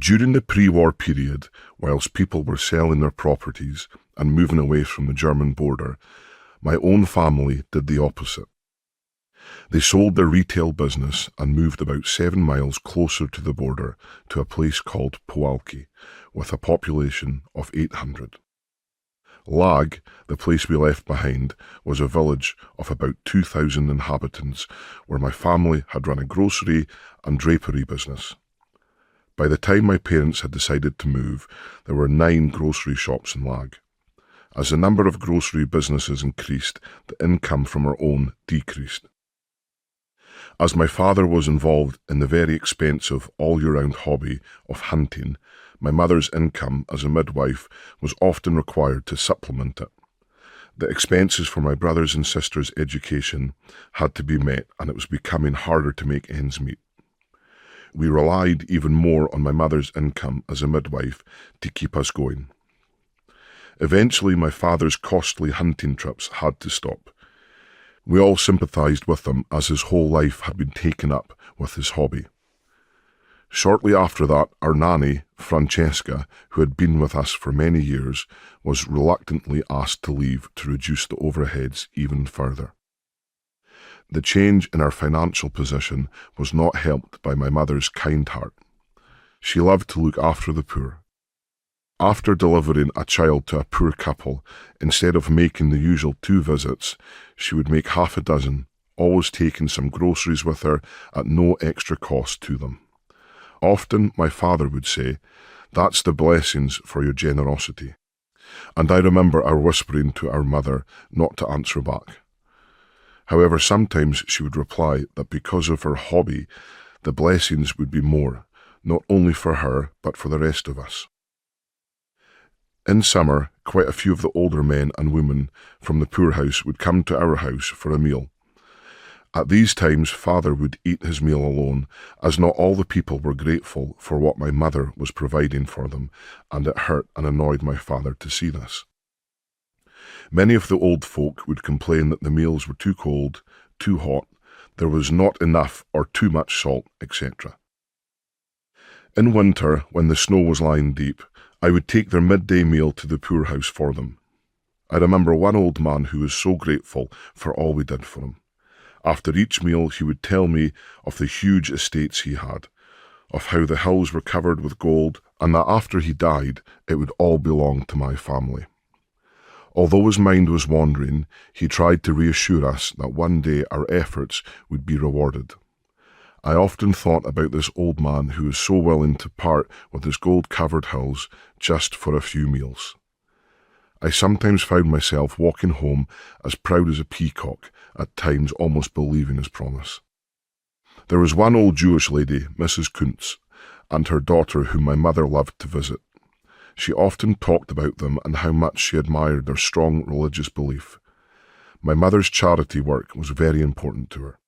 During the pre-war period, whilst people were selling their properties and moving away from the German border, my own family did the opposite. They sold their retail business and moved about 7 miles closer to the border to a place called Puławki, with a population of 800. Lag, the place we left behind, was a village of about 2,000 inhabitants where my family had run a grocery and drapery business. By the time my parents had decided to move, there were 9 grocery shops in Lag. As the number of grocery businesses increased, the income from our own decreased. As my father was involved in the very expensive all-year-round hobby of hunting, my mother's income as a midwife was often required to supplement it. The expenses for my brothers and sisters' education had to be met, and it was becoming harder to make ends meet. We relied even more on my mother's income as a midwife to keep us going. Eventually, my father's costly hunting trips had to stop. We all sympathised with him as his whole life had been taken up with his hobby. Shortly after that, our nanny, Francesca, who had been with us for many years, was reluctantly asked to leave to reduce the overheads even further. The change in our financial position was not helped by my mother's kind heart. She loved to look after the poor. After delivering a child to a poor couple, instead of making the usual 2 visits, she would make half a dozen, always taking some groceries with her at no extra cost to them. Often my father would say, "That's the blessings for your generosity." And I remember our whispering to our mother not to answer back. However, sometimes she would reply that because of her hobby, the blessings would be more, not only for her, but for the rest of us. In summer, quite a few of the older men and women from the poorhouse would come to our house for a meal. At these times, father would eat his meal alone, as not all the people were grateful for what my mother was providing for them, and it hurt and annoyed my father to see this. Many of the old folk would complain that the meals were too cold, too hot, there was not enough or too much salt, etc. In winter, when the snow was lying deep, I would take their midday meal to the poorhouse for them. I remember one old man who was so grateful for all we did for him. After each meal, he would tell me of the huge estates he had, of how the hills were covered with gold, and that after he died, it would all belong to my family. Although his mind was wandering, he tried to reassure us that one day our efforts would be rewarded. I often thought about this old man who was so willing to part with his gold-covered hills just for a few meals. I sometimes found myself walking home as proud as a peacock, at times almost believing his promise. There was one old Jewish lady, Mrs. Kuntz, and her daughter whom my mother loved to visit. She often talked about them and how much she admired their strong religious belief. My mother's charity work was very important to her.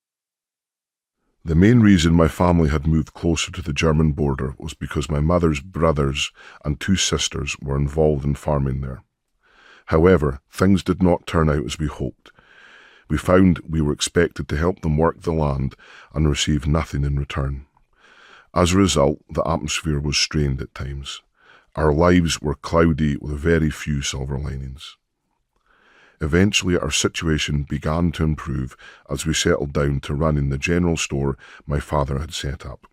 The main reason my family had moved closer to the German border was because my mother's brothers and 2 sisters were involved in farming there. However, things did not turn out as we hoped. We found we were expected to help them work the land and receive nothing in return. As a result, the atmosphere was strained at times. Our lives were cloudy with very few silver linings. Eventually, our situation began to improve as we settled down to running the general store my father had set up.